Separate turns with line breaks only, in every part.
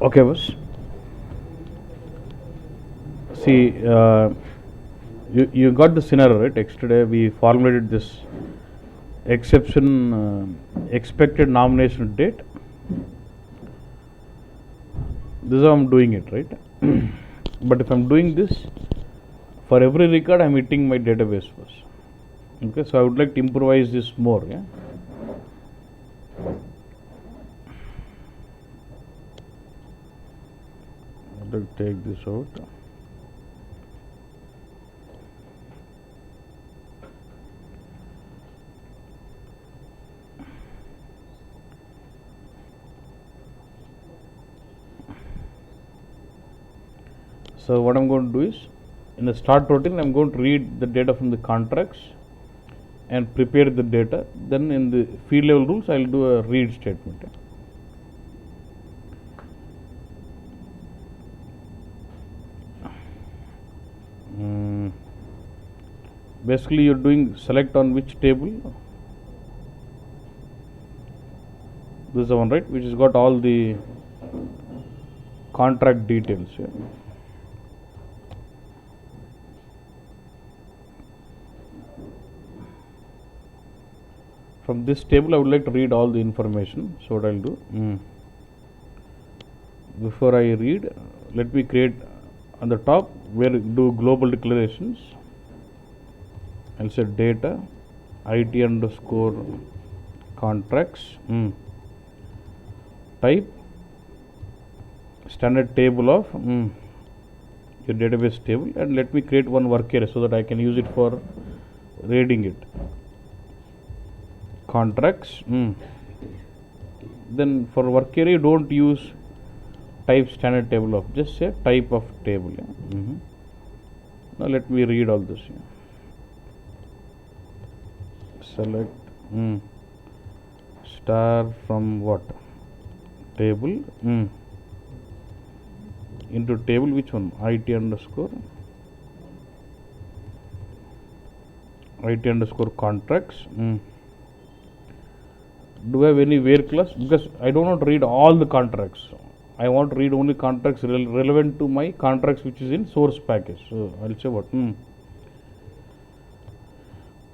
Okay, boss. See, you got the scenario right. Yesterday we formulated this exception expected nomination date. This is how I'm doing it, right? But if I'm doing this for every record, I'm hitting my database first. Okay, so I would like to improvise this more. Yeah. I'd like to take this out. So what I'm going to do is, in the start routine, I'm going to read the data from the contracts and prepare the data. Then in the field level rules, I'll do a read statement. Basically, you're doing select on which table. This is the one, right, which has got all the contract details. Yeah. From this table, I would like to read all the information. So what I'll do, before I read, let me create on the top where do global declarations. I'll say data IT underscore contracts, type standard table of your database table, and let me create one work area so that I can use it for reading it. Contracts. Then for work area, don't use type standard table of, just say type of table. Yeah. Now let me read all this. Yeah. Select star from what table into table, which one, IT underscore contracts. Do I have any where class? Because I do not read all the contracts. I want to read only contracts relevant to my contracts which is in source package. So I'll say what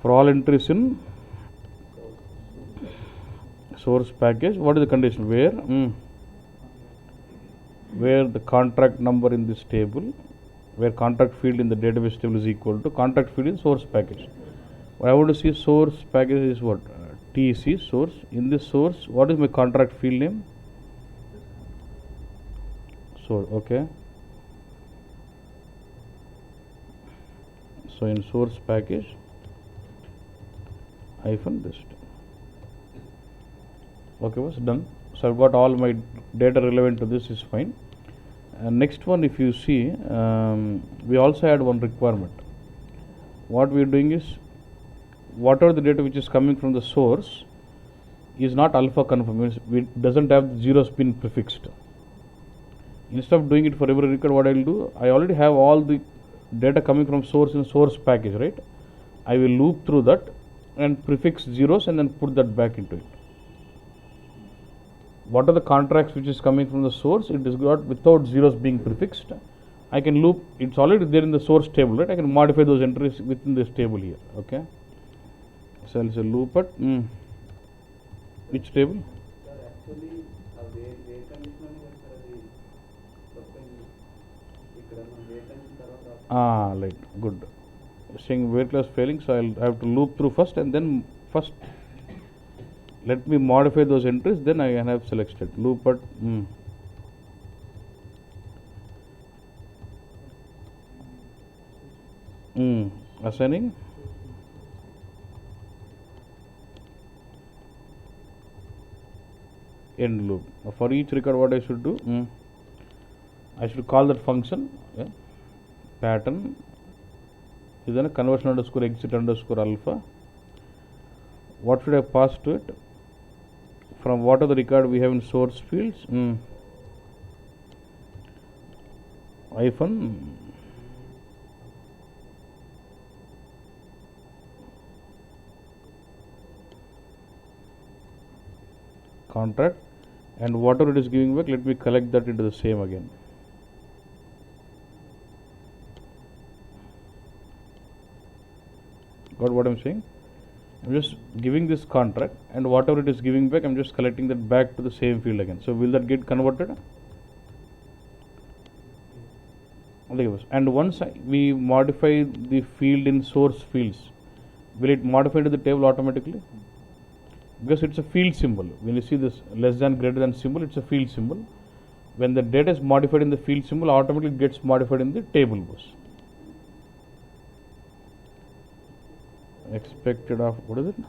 for all entries in source package, what is the condition? Where the contract number in this table, where contract field in the database table is equal to contract field in source package. What I want to see source package is what? TC source. In this source, what is my contract field name? So, okay. So in source package, hyphen this. Okay, was done. So I've got all my data relevant to this is fine. And next one, if you see, we also had one requirement. What we are doing is, whatever the data which is coming from the source is not alpha confirm, it doesn't have zeros been prefixed. Instead of doing it for every record, what I will do, I already have all the data coming from source in source package, right? I will loop through that and prefix zeros and then put that back into it. What are the contracts which is coming from the source? It is got without zeros being prefixed. I can loop, it's already there in the source table, right? I can modify those entries within this table here. Okay. So I'll say loop at which table?
Actually, where condition
Right, good. Saying where class failing, so I'll have to loop through first and then first let me modify those entries, then I can have selected loop at assigning end loop. For each record, what I should do, I should call that function pattern is then a conversion underscore exit underscore alpha. What should I pass to it? From what are the record we have in source fields, hyphen contract and whatever it is giving back, let me collect that into the same again. Got what I'm saying? I'm just giving this contract, and whatever it is giving back, I'm just collecting that back to the same field again. So will that get converted? And once we modify the field in source fields, will it modify to the table automatically? Because it's a field symbol. When you see this less than greater than symbol, it's a field symbol. When the data is modified in the field symbol, automatically it gets modified in the table bus. Expected of, what is it?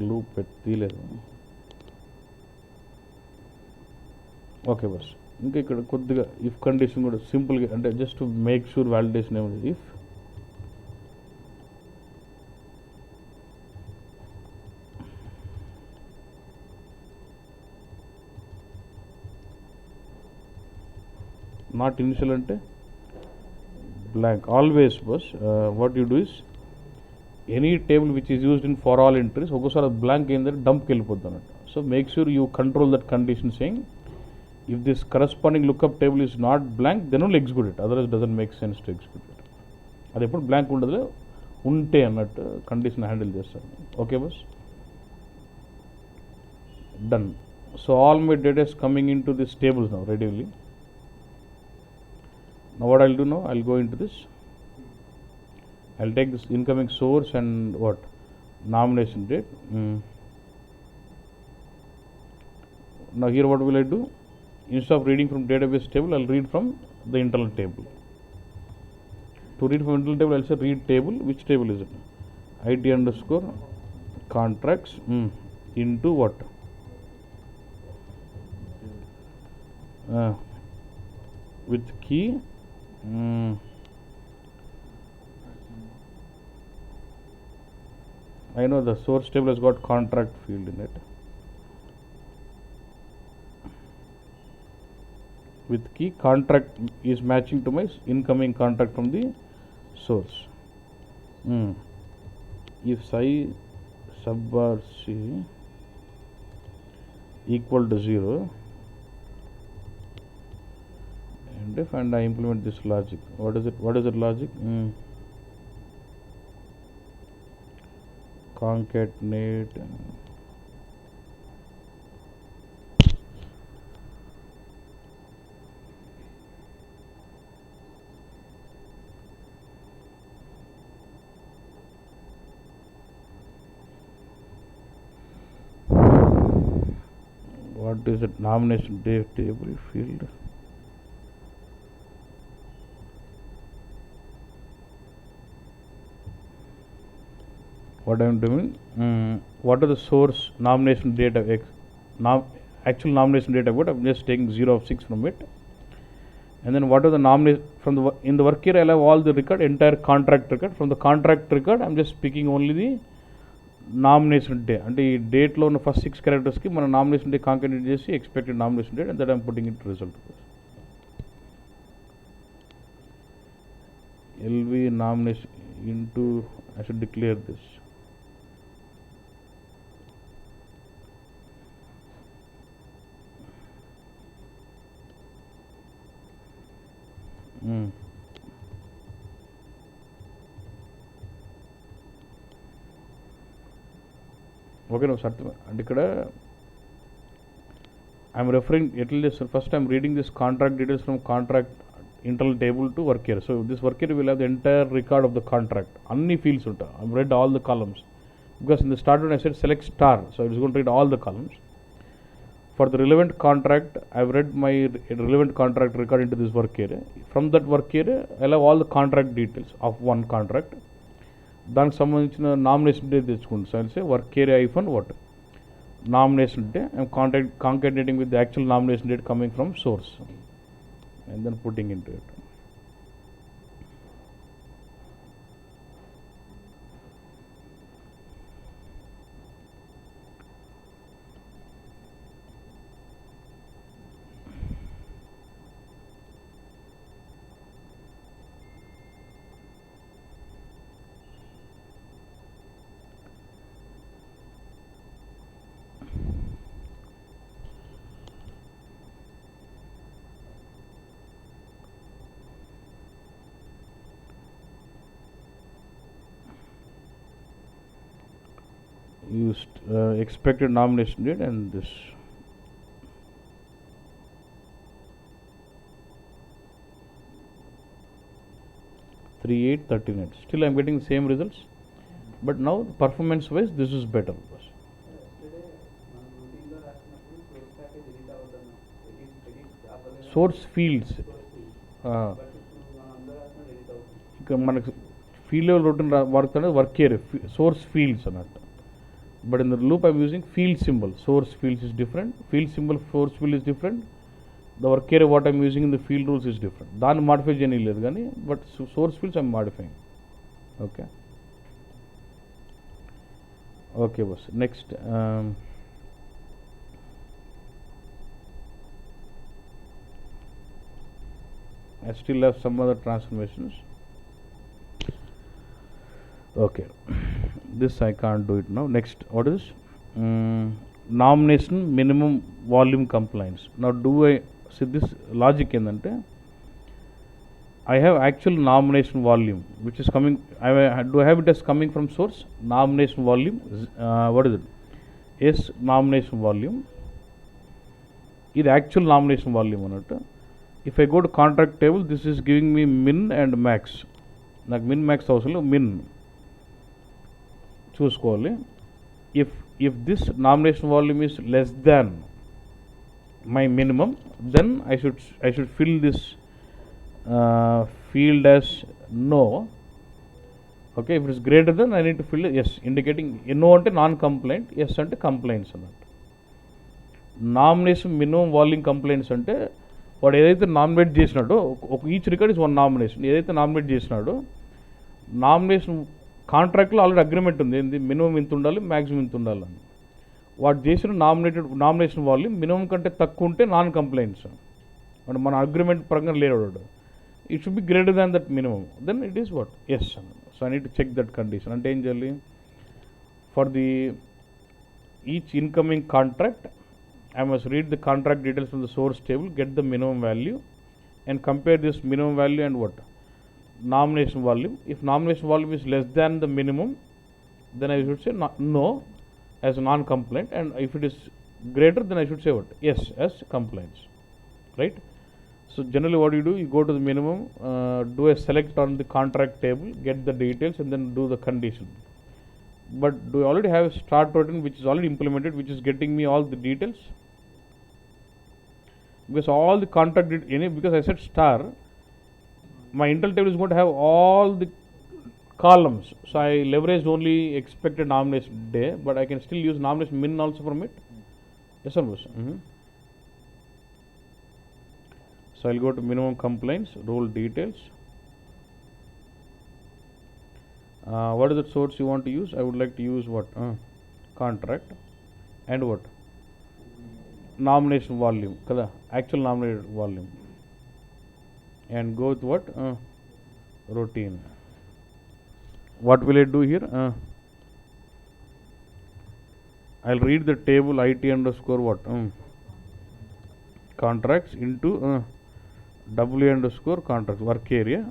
Loop okay bus ఇంకా ఇక్కడ కొద్దిగా if condition కూడా సింపుల్గా అంటే just make sure validation ఏముంది if not initial అంటే blank always bus what you do is any table which is used in for all entries ఒక్కోసారి blank ఏంటంటే డంప్కి వెళ్ళిపోద్ది అన్నట్టు. So make sure you control that condition saying if this corresponding lookup table is not blank, then only execute it, otherwise it doesn't make sense to execute it. అది ఎప్పుడు blank ఉండదు ఉంటే అన్నట్టు condition handle చేస్తారు. Okay bus done. So all my data is coming in to this tables now readily. Now what I'll do now, I'll go into this, I'll take this incoming source and what nomination date. Now here what will I do? Instead of reading from database table, I'll read from the internal table. To read from internal table, I'll say read table. Which table is it? IT underscore contracts into what? With key. I know the source table has got contract field in it. With key contract is matching to my incoming contract from the source. If psi sub bar c equal to 0 and if I implement this logic, what is it logic? Concatenate what is it, nomination date table field. What I am doing, what are the source nomination date of x, actual nomination date of what, I am just taking 0 of 6 from it, and then what are the nomination from the in the work here, I will have all the record, entire contract record. From the contract record I am just picking only the nomination day, అంటే ఈ డేట్లో ఉన్న first 6 క్యారెక్టర్స్కి మన nomination day concatenate చేసి expected nomination date, and that I'm putting it result. ఎల్వి nomination into I should declare this. Okay నువ్వు సర్ట్ అంటే ఇక్కడ ఐఎమ్ రెఫరింగ్ ఎట్లా చేస్తారు, first I'm reading this contract details from contract internal table to work year. So this work year will have the entire record of the contract, అన్ని fields ఉంటాయి. I read all the columns because in the start I said select star, so it's going to read all the columns. For the relevant contract, I've read my relevant contract record into this work area. From that work area, I'll have all the contract details of one contract. దానికి సంబంధించిన nomination date తెచ్చుకుంటాను. So say work area if and what nomination date, I'm concatenating with the actual nomination date coming from source and then putting in to it. used expected nomination date and this. Three 8 39. Still I am getting the same results, but now performance wise this is better.
yesterday మనం రూటీన్లో రాసినప్పుడు source package edit అవుతున్నాం, edit అవ్వలేదు.
Source fields.
But ఇప్పుడు మనం అందరూ రాసిన edit అవుతుంది.
ఇక మనకు ఫీల్డ్ లెవెల్ రొటీన్ వర్క్ అనేది వర్క్ ఏరియా సోర్స్ ఫీల్డ్స్ అన్నట్టు. But in the loop I'm using field symbol. Source fields is different, field symbol source field is different, the work area what I'm using in the field rules is different. దాన్ని modify చేయలేదు కానీ but source fields I'm modifying. Okay okay bus. Next I still have some other transformations. Okay, this I can't do it now. Next, what is nomination minimum volume compliance? Now, do I see this logic in that? I have actual nomination volume which is coming. Do I have it as coming from source? Nomination volume. What is it? Yes, nomination volume. This actual nomination volume annattu. If I go to contract table, this is giving me min and max. నాకు min max అవసరం min చూసుకోవాలి. if this nomination volume is less than my minimum, then I should fill this field as no. Okay, if it is greater than, I need to fill it yes, indicating no అంటే non complaint, yes అంటే complaints అన్నట్టు. Nomination minimum volume complaints అంటే వాడు ఏదైతే nominate చేసినాడో ఒక each record is one nomination. ఏదైతే nominate చేసినాడో nomination కాంట్రాక్ట్లో already agreement ఉంది, ఏంది మినిమం ఇంత ఉండాలి, మ్యాక్సిమం ఇంత ఉండాలని. వాడు చేసిన నామినేషన్ వాల్యూమ్ మినిమం కంటే తక్కువ ఉంటే నాన్ కంప్లైంట్స్. అంటే మన అగ్రిమెంట్ ప్రకారం లేడు, it should be greater than that minimum, then it is what ఎస్ అన్న. So I need to check that condition. అంటే ఏం చేయాలి? For the each incoming contract I must read the contract details from the source table, get the minimum value and compare this minimum value and what? Nomination volume. If nomination volume is less than the minimum, then I should say no as non-compliant, and if it is greater, then I should say what? Yes as compliance, right? So generally what you do, you go to the minimum, do a select on the contract table, get the details and then do the condition. But do you already have a start routine which is already implemented, which is getting me all the details? Because all the contract because I said star, my Intel table is going to have all the columns. So I leveraged only expected nomination day, but I can still use nomination min also from it. Yes or no? So I'll go to minimum complaints, role details. What is the source you want to use? I would like to use what? Contract and what? Nomination volume, kada actual nominated volume, and go with what? Routine. What will I do here? I'll read the table IT underscore what? Contracts into W underscore contracts, work area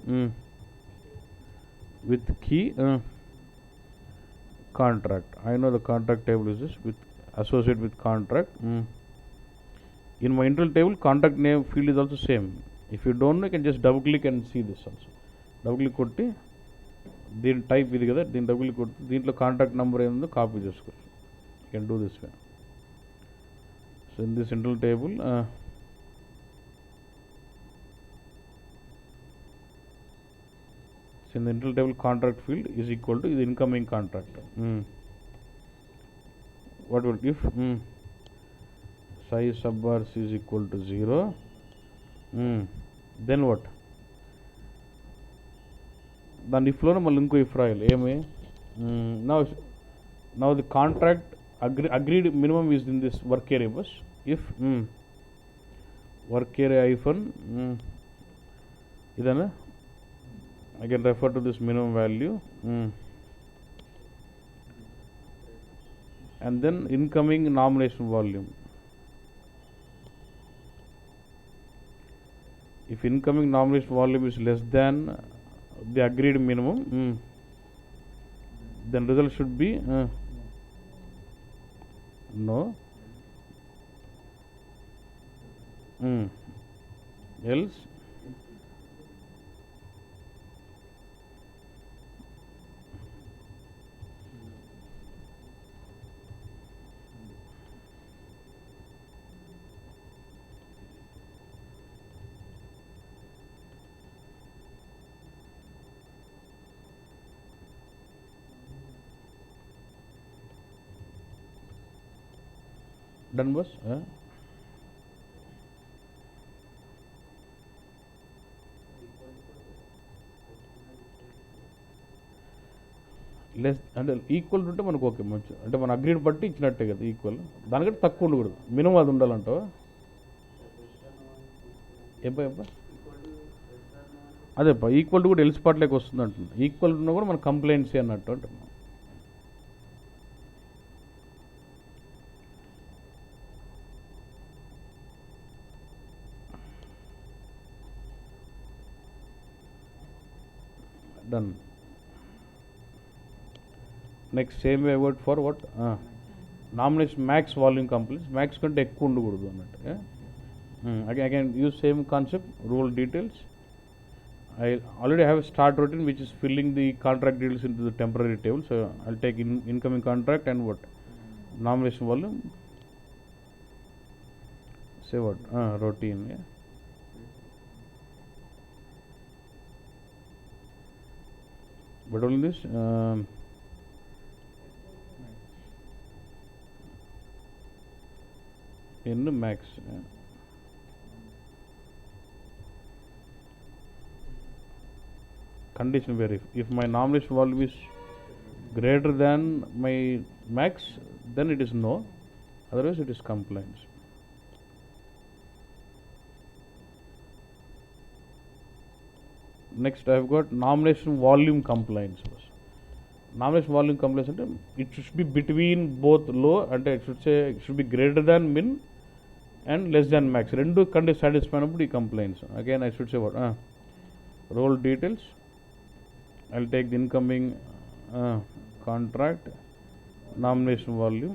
with key contract. I know the contract table is this with associated with contract. In my Intel table, contract name field is also same. If you don't know, you can just double click and see this also. Double click kotti దీని type ఇది కదా, దీని double click కొట్టి దీంట్లో contact number ఏందో copy చేసుకోవచ్చు. You can do this way. So in this Intel table in the Intel table contract field is equal to the incoming contract. What will if size subbars is equal to 0, then what? Then if lo malli inko if rayali emi now the contract agreed minimum is in this work area bus. If work area hyphen idana I can refer to this minimum value and then incoming nomination volume. If incoming nomination volume is less than the agreed minimum, then result should be No. Else. Done, boss? Less అంటే equal ఉంటే మనకు okay మంచి, అంటే మన agreed బట్టి ఇచ్చినట్టే కదా equal, దానికంటే తక్కువ ఉండకూడదు, మినిమం అది ఉండాలంటావా? ఏబ్బా అదేప్ప ఈక్వల్ టు కూడా ఎల్స్ పార్ట్లోకి వస్తుంది అంటుంది. ఈక్వల్ ఉన్నా కూడా మన కంప్లైంట్సే అన్నట్టు అంటున్నాం. Done. Next same way word for what nomination max volume complaints, max కంటే ఎక్కువ ఉండకూడదు అన్నట్టు. Again use same concept, rule details. I already have a start routine which is filling the contract details into the temporary table. So I'll take incoming contract and what nomination volume. Say what routine. Yeah. But only this in the max. Condition where if my nomination volume is greater than my max, then it is no, otherwise it is compliance. Next I have got nomination volume compliance. Nomination volume compliance అంటే it should be between both low, అంటే it should be greater than min and less than max. రెండు condition satisfy అయినప్పుడు ఈ complaints. Again I should say what role details. I'll take the incoming contract, nomination volume.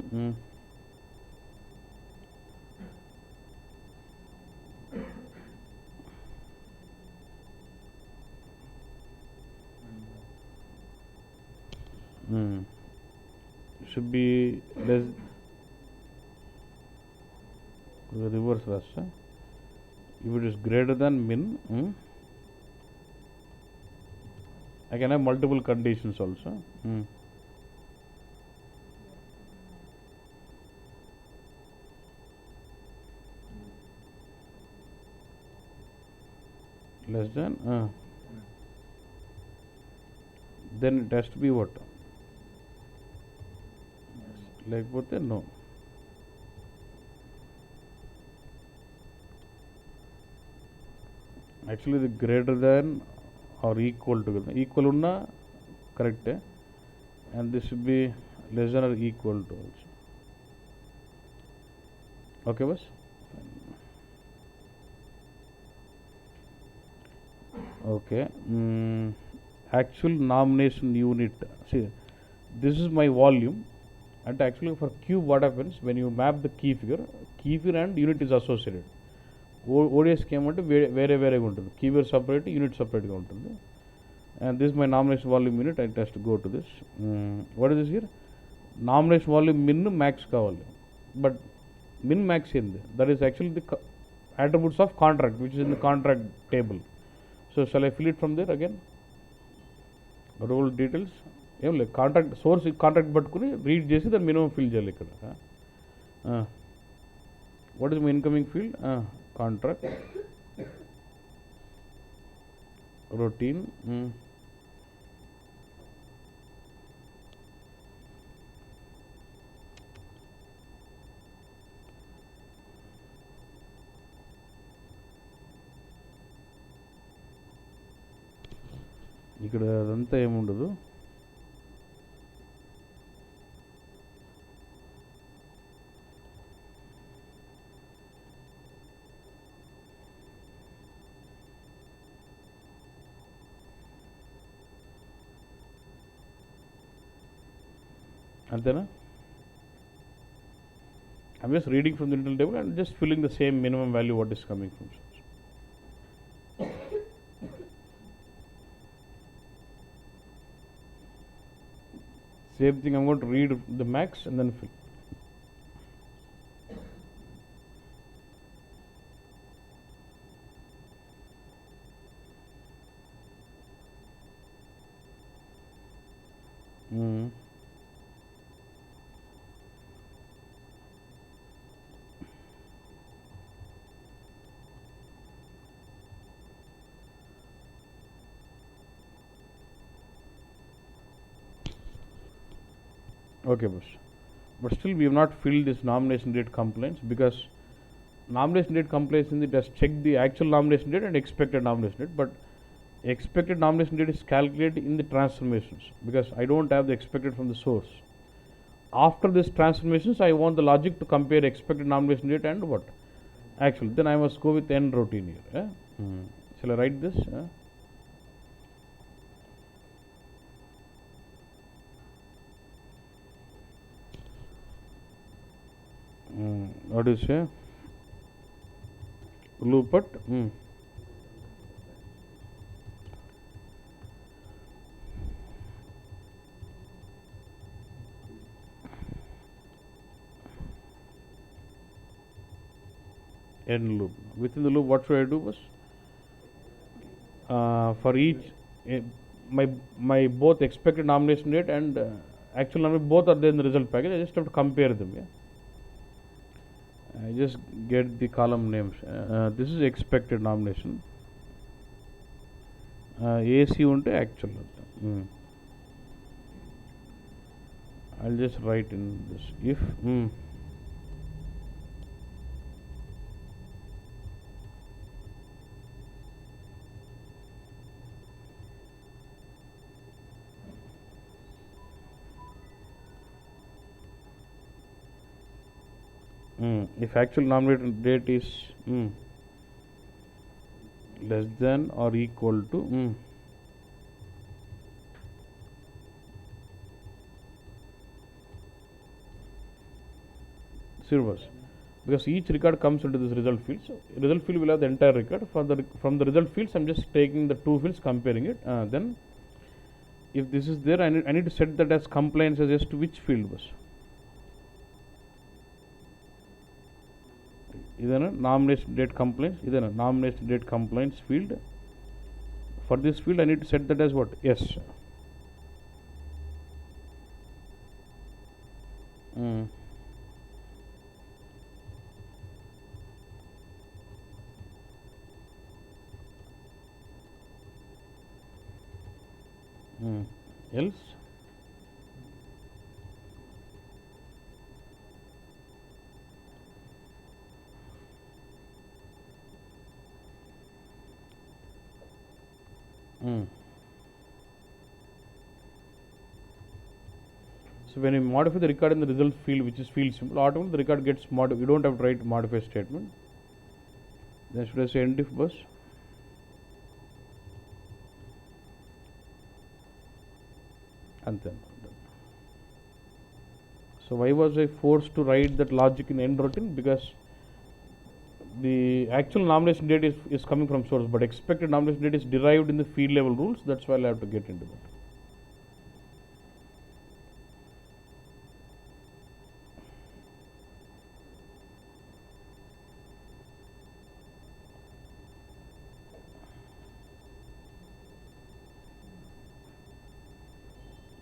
Should be less, reverse rasa. If it is greater than min, I can have multiple conditions also. Less than, then it has to be what? లేకపోతే no. Actually the greater than or equal to, equal unna correct, and this should be less than or equal to also. Okay boss. Okay. Actual nomination unit, see this is my volume, and actually for cube what happens when you map the key figure and unit is associated. ఓడిఎస్కి ఏమంటే వేరేగా ఉంటుంది, keyword separate, unit సపరేట్గా ఉంటుంది. And this my nomination volume unit. I test go to this. What is this here? Nomination volume min max కావాలి, but min max ఏంది? That is actually the attributes of contract which is in the contract table. So shall I fill it from there again? Role details ఏం లేదు, contract source contract పట్టుకుని read చేసి దాన్ని minimum fill చేయాలి ఇక్కడ. What is my incoming field? Contract routine. ఇక్కడ అదంతా ఏముండదు. అంతేనా? I'm just reading from the internal table and just filling the same minimum value what is coming from source. Same thing, I'm going to read the max and then fill. Mm. Okay, boss. But still, we have not filled this nomination date complaints because nomination date complaints in it has checked the actual nomination date and expected nomination date, but expected nomination date is calculated in the transformations because I don't have the expected from the source. After this transformations, I want the logic to compare expected nomination date and what? Actual. Then I must go with end routine here. Shall I write this? What do you say? Loop at end loop. Within the loop, what should I do, boss? For each, my both expected nomination date and actual nomination both are there in the result package. I just have to compare them. Yeah. I just get the column names. This is expected nomination. AC unte actual. I'll just write in this if if actual nominated date is less than or equal to servers, because each record comes into this result field. So result field will have the entire record. From the result fields, I'm just taking the two fields, comparing it. Then if this is there, I need to set that as compliance as to which field was. Idana nomination date compliance. Idana nomination date compliance field. For this field, I need to set that as what? Yes. Else so when you modify the record in the result field, which is field symbol, automatically the record gets modified. You don't have to write modify statement. Then should I say end if bus? And then so why was I forced to write that logic in end routine? Because the actual nomination date is coming from source, but expected nomination date is derived in the field level rules. That's why I'll have to get into that.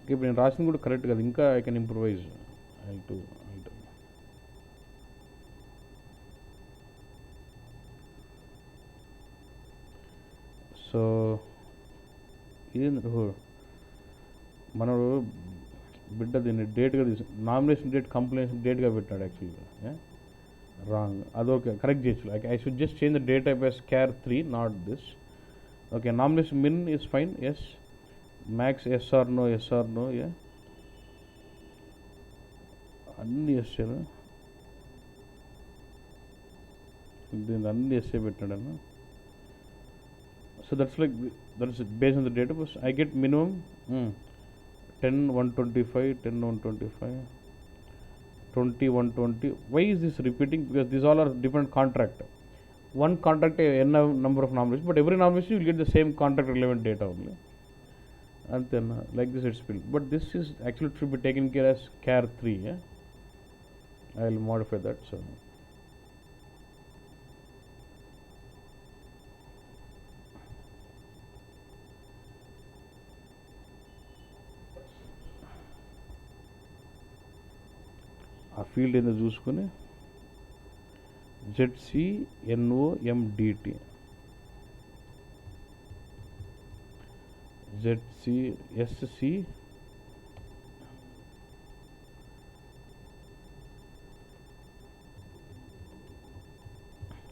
ఇప్పుడు నేను రాసింది కూడా correct కదా, ఇంకా I can improvise. So ఇది మనడు బిడ్డ దీన్ని డేట్గా nomination date complaint డేట్గా పెట్టాడు యాక్చువల్గా. రాంగ్, అదొకే కరెక్ట్ చేయొచ్చు. I should just change the date type as char 3, not this. Okay, nomination min is fine. Yes. Max yes or no, yes or no. Yeah, అన్ని SA, దీన్ని అన్ని SA పెట్టాడన్న. So that's like that's based on the data. I get minimum 10 125, 10 125, 20, 120. Why is this repeating? Because these all are different contract. One contract n number of nominations, but every nomination you will get the same contract relevant data only. And then like this it's built. But this is actually should be taken care as char 3. Yeah? I will modify that. So ఆ field ఏందో చూసుకొని ZCNOMDT ZCSC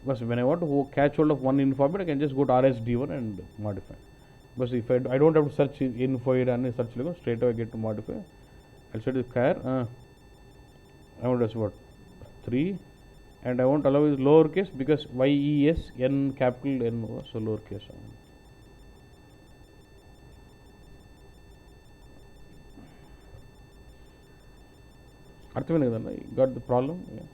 because when I want to catch hold of one information, I can just go to RSD1 and modify. But if I don't have to search info and search straight away I get to modify. I'll set the char. I want to what 3, and I want to allow is lowercase because YES N capital N, so lowercase. అర్థమైంది కదన్నా, got the problem. Yeah.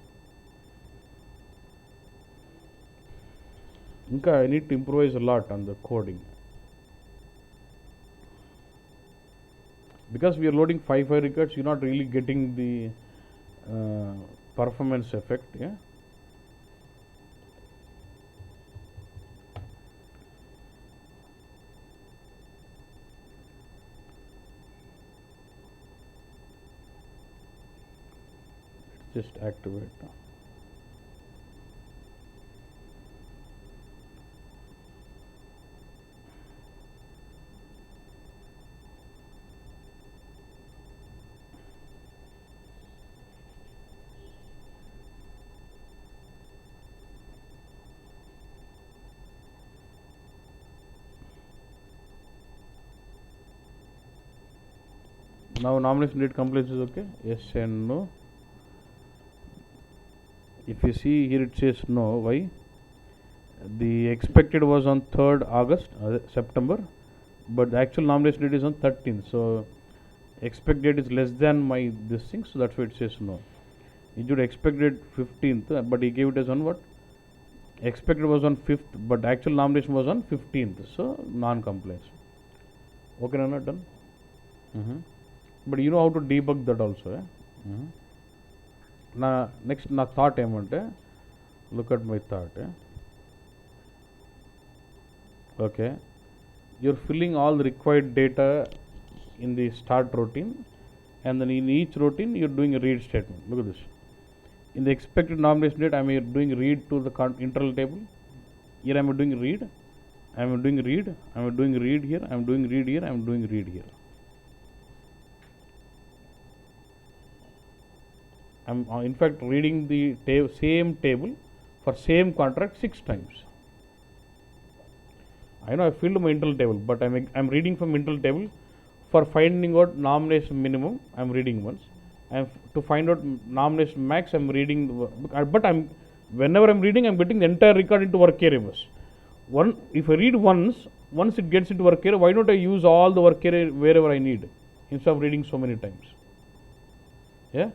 ఇంకా I need to improvise a lot on the coding because we are loading 5 records. You're not really getting the performance effect. Yeah. Just activate. Now nomination date compliance is okay. Yes and no. If you see here it says no. Why? The expected was on 3rd August, September, but the actual nomination date is on 13th. So expect date is less than my this thing, so that's why it says no. It should expected 15th, but he gave it as on what? Expected was on 5th, but actual nomination was on 15th. So non-compliance. Okay, no, not done. But you know how to debug that also. Next na thought ఏమంటే look at my thought. Okay, you're filling all the required data in the start routine, and then in each routine you're doing a read statement. Look at this. In the expected nomination date, I'm doing read to the internal table. Here I'm doing read, I'm doing read, I'm doing read here, I'm doing read here, I'm doing read here. I'm in fact reading the same table for same contract 6 times. I know I filled my internal table, but I'm reading from internal table for finding out nomination minimum. I'm reading once, and to find out nomination max, I'm reading. But whenever I'm reading, I'm getting the entire record into work area. If I read once it gets into work area, why don't I use all the work area wherever I need instead of reading so many times? Yeah.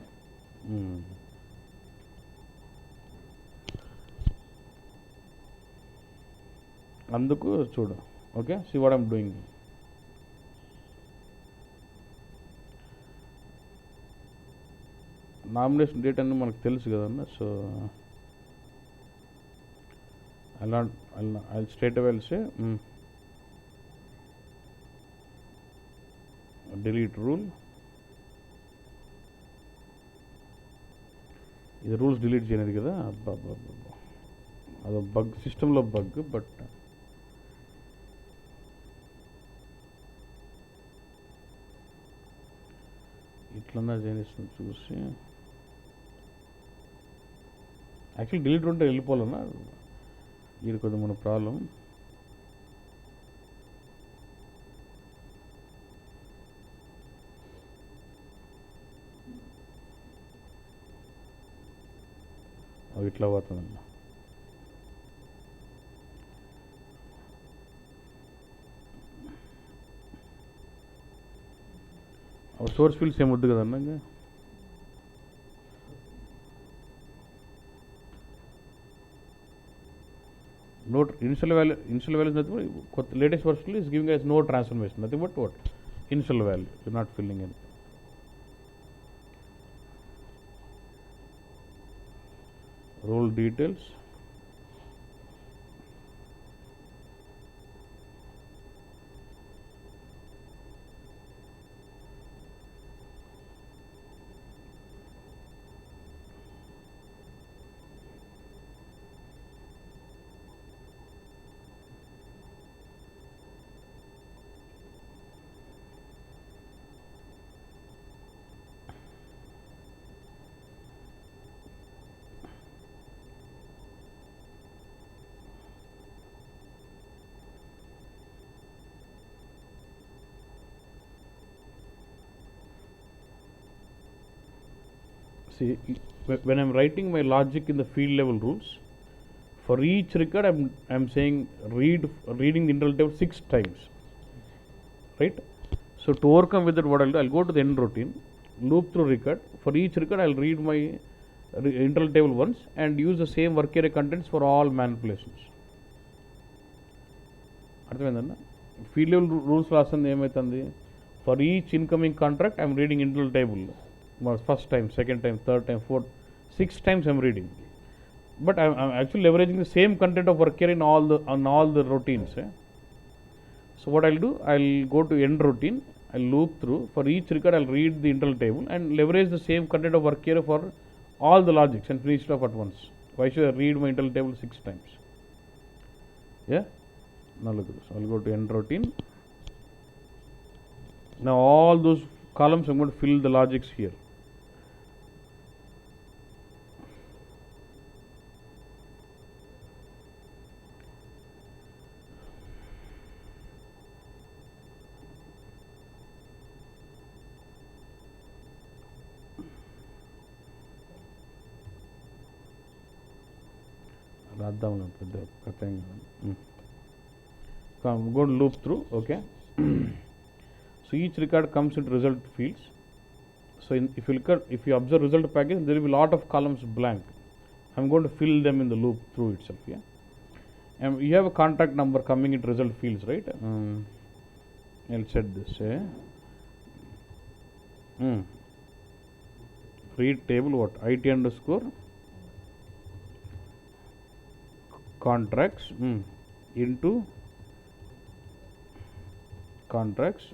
అందుకు చూడు. Okay, see what I'm doing. Nomination date అని మనకు తెలుసు కదన్న. So I'll straight away say delete rule. ఇది rules delete చేయలేదు కదా. అదో బగ్, సిస్టంలో బగ్. బట్ ఇట్లన్నా చేయనిస్తుంది చూసి. యాక్చువల్లీ డిలీట్ ఉంటే వెళ్ళిపోవాలన్నా, ఇది కొద్దిగా మన ప్రాబ్లం. ఇట్లా పోతుందన్న. సోర్స్ ఫీల్డ్స్ ఏమొద్దు కదన్నా. ఇంకా initial value is nothing but latest version is giving us no transformation, nothing but what? Initial value, you're not filling in. Role details. See, when I'm writing my logic in the field level rules, for each record I'm saying reading the internal table 6 times, right? So to overcome with that, what I'll do, I'll go to the end routine, loop through record. For each record, I'll read my internal table once and use the same work area contents for all manipulations. అర్థమైందన్న field level rules రాస్తుంది ఏమవుతుంది, for each incoming contract I'm reading internal table first time, second time, third time, fourth, 6 times I'm reading, but I'm actually leveraging the same content of work area on all the routines. So what I'll do, I'll go to end routine, I'll loop through, for each record I'll read the internal table and leverage the same content of work area for all the logics and finish it off at once. Why should I read my internal table 6 times? Yeah, now look at this. I'll go to end routine. Now all those columns I'm going to fill the logics here. రాద్దాం పెద్ద కథ. I'm going to loop through, okay. So each record comes into result fields. So if you observe result package, there will be a lot of columns blank. I'm going to fill them in the loop through itself. Yeah, and you have a contract number coming into result fields, right? I'll set this. Read table what? IT underscore contracts into contracts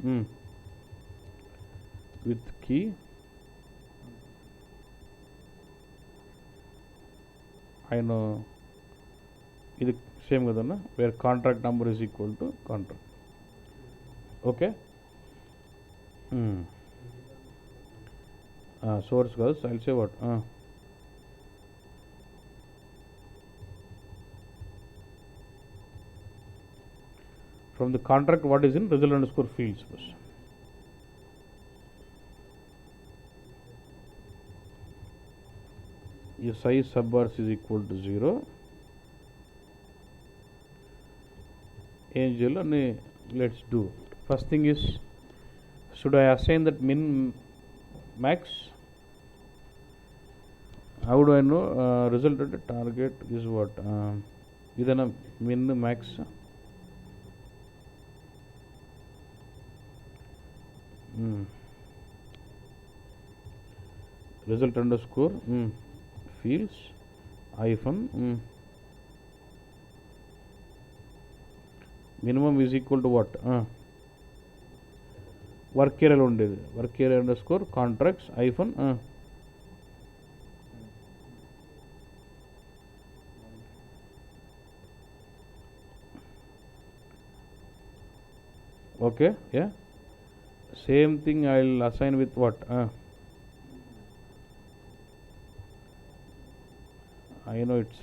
with key I know ఇది same కదన్నా, where contract number is equal to contract. Okay, source కాదు, I'll say what from the contract what is in result underscore fields first. Your size subbars is equal to 0. Angel, and let's do. First thing is, should I assign that min max? How do I know result at the target is what? Idana min max. Result underscore fields hyphen minimum is equal to what? Work area ఉండేది, work area underscore contracts hyphen okay. Yeah, same thing I'll assign with what? I know it's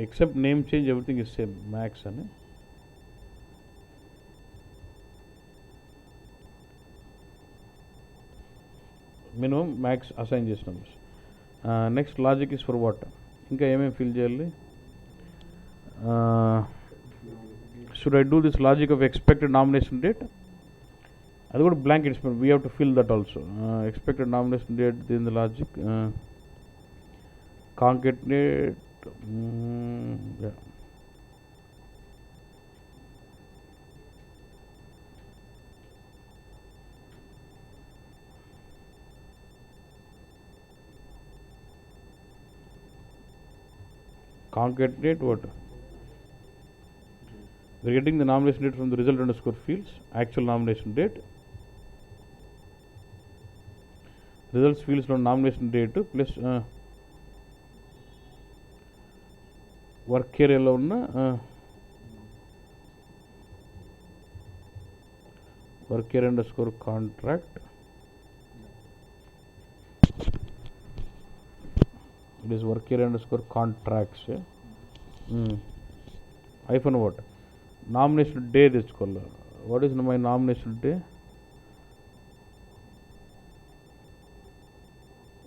except name change, everything is same, max అని. Minimum max assign చేసినాం. Next logic is for what, ఇంకా ఏమేమి fill చేయాలి? Should I do this logic of expected nomination date, అది కూడా blank inspect, we have to fill that also. Expected nomination date దీని logic concatenate concatenate what? We're getting the nomination date from the result underscore fields, actual nomination date. Results fields లో nomination date plus work ఏరియాలో ఉన్న work area underscore contract. It is work area underscore contracts. Hyphen what? Nomination day తెచ్చుకోవాలి. What is my nomination day?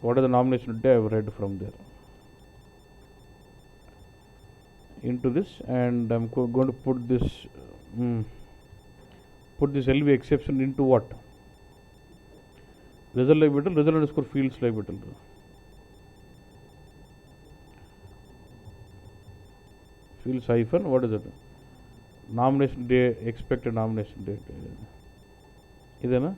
What is the nomination day I have read from there? Into this, and I'm going to put this LV exception into what? Result liability, result underscore fields liability. Fields hyphen, what is it? Nomination day, expected nomination date. Idena?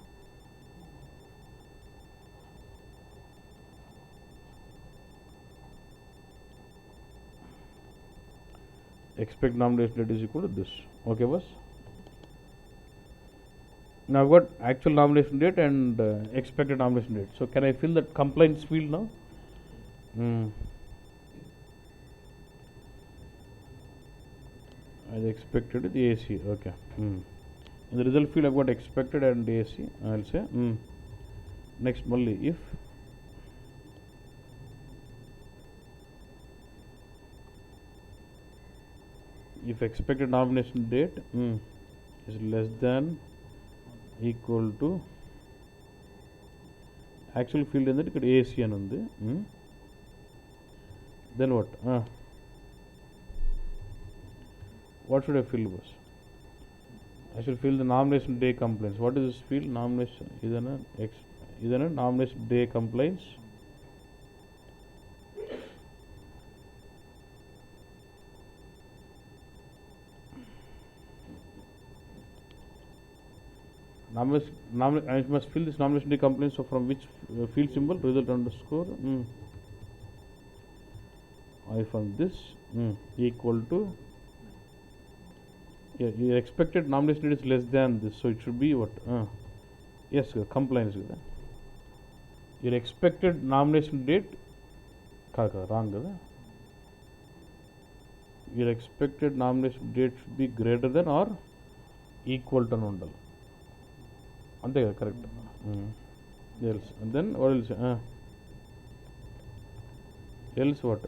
Expect nomination date is equal to this. Okay, boss? Now I've got actual nomination date and expected nomination date. So can I fill that compliance field now? As expected the AC. Okay. In the result field I've got expected and AC. I'll say next Malli if expected nomination date is less than equal to actual field in that AC and undi. Then what? What should I fill, boss? I should fill the nomination day complaints. What is this field? Nomination is a nomination day complaints. I must fill this nomination day complaints. So from which field symbol? Result underscore hyphen this equal to. Yeah, your expected nomination date is less than this, so it should be what? Yes, compliance with that. Your expected nomination date, wrong, kada? Your expected nomination date should be greater than or equal to undal. Ante kada, correct. Else, and then what else? Else what?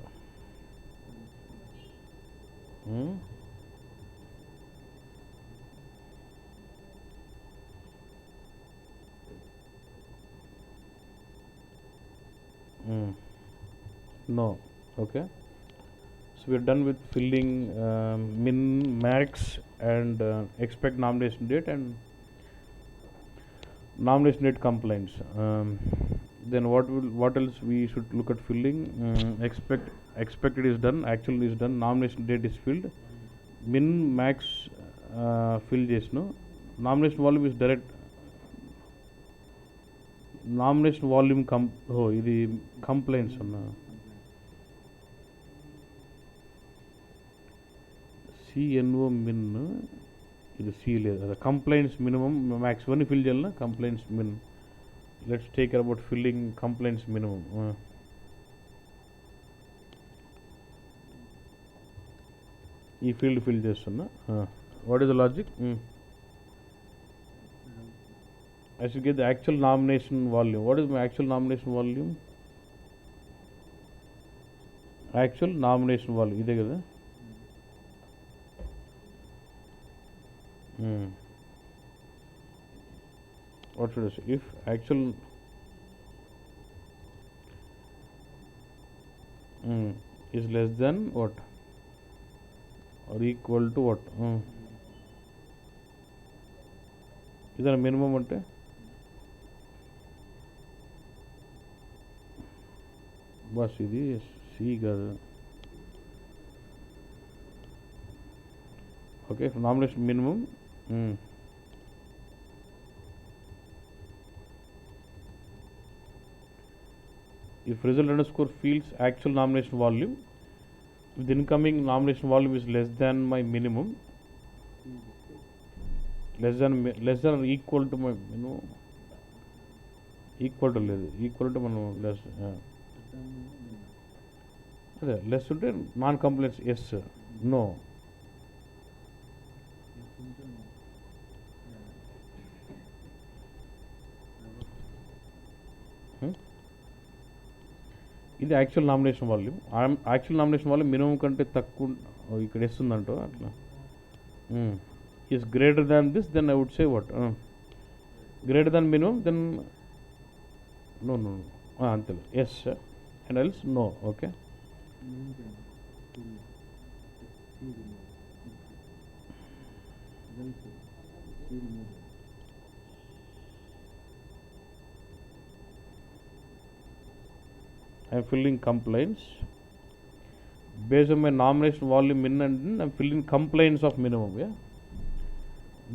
No. Okay, so we're done with filling min, max and expect nomination date and nomination date complaints. Then what else we should look at filling? Expected is done, actual is done, nomination date is filled, min, max fill chesno, nomination volume is direct. Nomination volume ఇది complaints అన్న CNO min ఇది C లేదు అదే complaints minimum max one fill చేయాలన్నా complaints min. Let's take about filling complaints minimum. ఈ field fill చేస్తున్నా. What is the logic? I should get the actual nomination volume. What is my actual nomination volume? Actual nomination volume. Ide kada? What should I say? If actual is less than what? Or equal to what? Is a minimum ante? Bus ఇది C కాదు. Okay, nomination minimum if result underscore fields actual nomination volume if the incoming nomination volume is less than my minimum, less than or equal to my equal to లేదు, equal to మనం less అదే less ఉంటే non compliance yes, no. ఇది actual nomination volume. Actual nomination volume minimum కంటే తక్కువ ఇక్కడ ఇస్తుందంటో అట్లా. Is greater than this, then I would say what greater than minimum, then no no అంతే, yes and else no. Okay, I'm filling complaints based on my nomination volume min and din, I'm filling complaints of minimum. Yeah,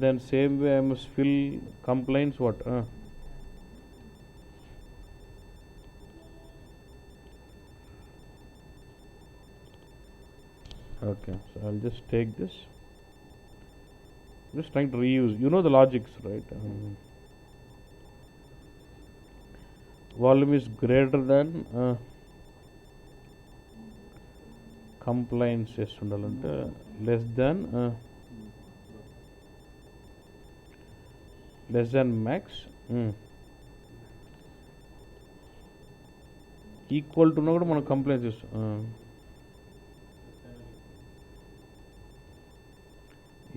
then same way I must fill complaints what okay, so I'll just take this, just trying to reuse, you know the logics, right? Volume is greater than compliance చేసి ఉండాలంటే less than max, equal to ఉన్నా కూడా మనం complaint చేస్తాం.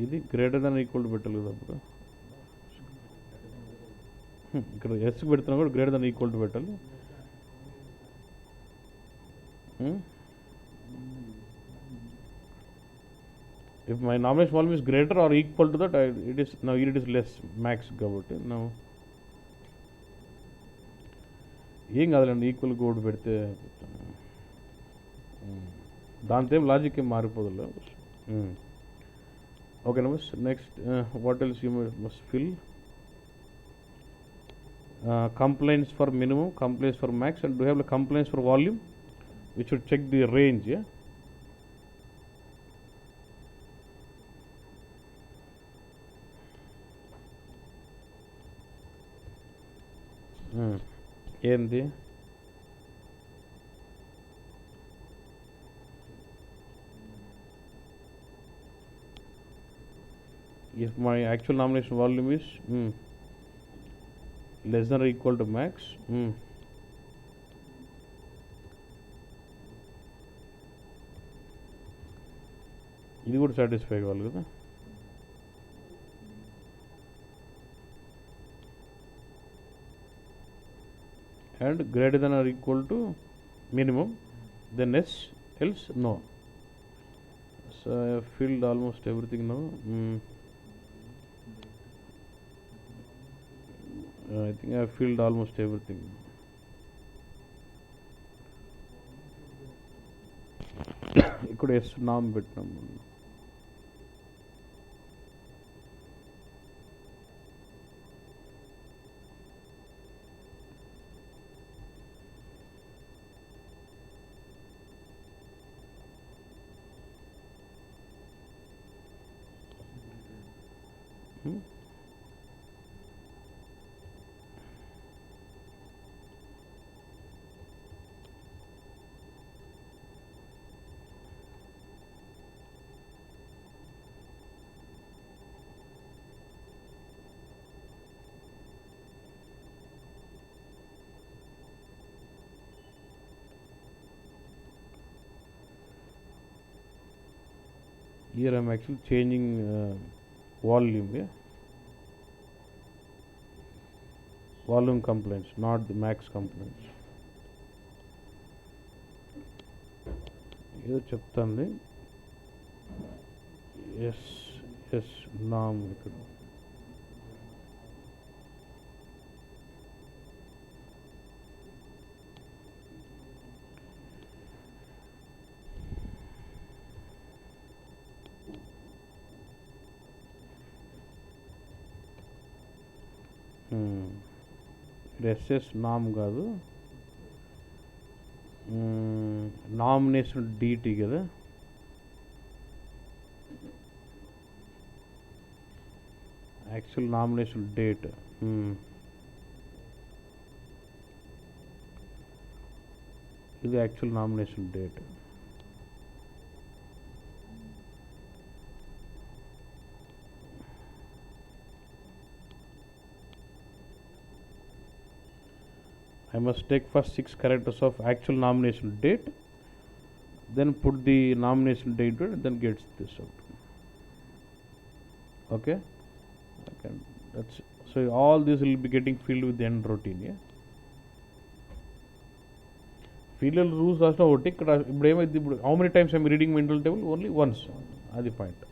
ఇది greater than equal to పెట్టాలి కదా అప్పుడు. ఇక్కడ ఎస్కి పెడుతున్నా కూడా గ్రేటర్ దాన్ ఈక్వల్ టు పెట్టాలి. If my nomination volume is greater are equal to that, it is less max కాబట్టి నా ఏం కాదులేండి, ఈక్వల్ కోడ్ పెడితే దాంతో ఏం లాజిక్ ఏం మారిపోదు. ఓకే నమస్. Next what else you must fill complaints for minimum, complaints for max, and do you have the complaints for volume, which should check the range. Yeah, ఏంది if my actual nomination volume is less than or equal to max, ఇది కూడా satisfy కావాలి కదా. And greater than or equal to minimum, then yes, else no. So I have filled almost everything now. I think I have filled almost everything. ఇక్కడ yes నామ్ పెట్టినాము. Here I am actually changing volume. Yeah, volume complaints, not the max complaints. ఏదో చెప్తాంది. Yes yes నామ్ ఇక్కడ SS నామ్ కాదు, nomination DT కదా. Actual nomination date. ఇది actual nomination date. I must take first 6 characters of actual nomination date, then put the nomination date to it, then gets this out. Okay, that's so all this will be getting filled with the end routine. Yeah, field rules రాసిన ఒకటి ఇక్కడ ఇప్పుడు ఏమైంది, ఇప్పుడు how many times I'm reading mental table, only once, అది point.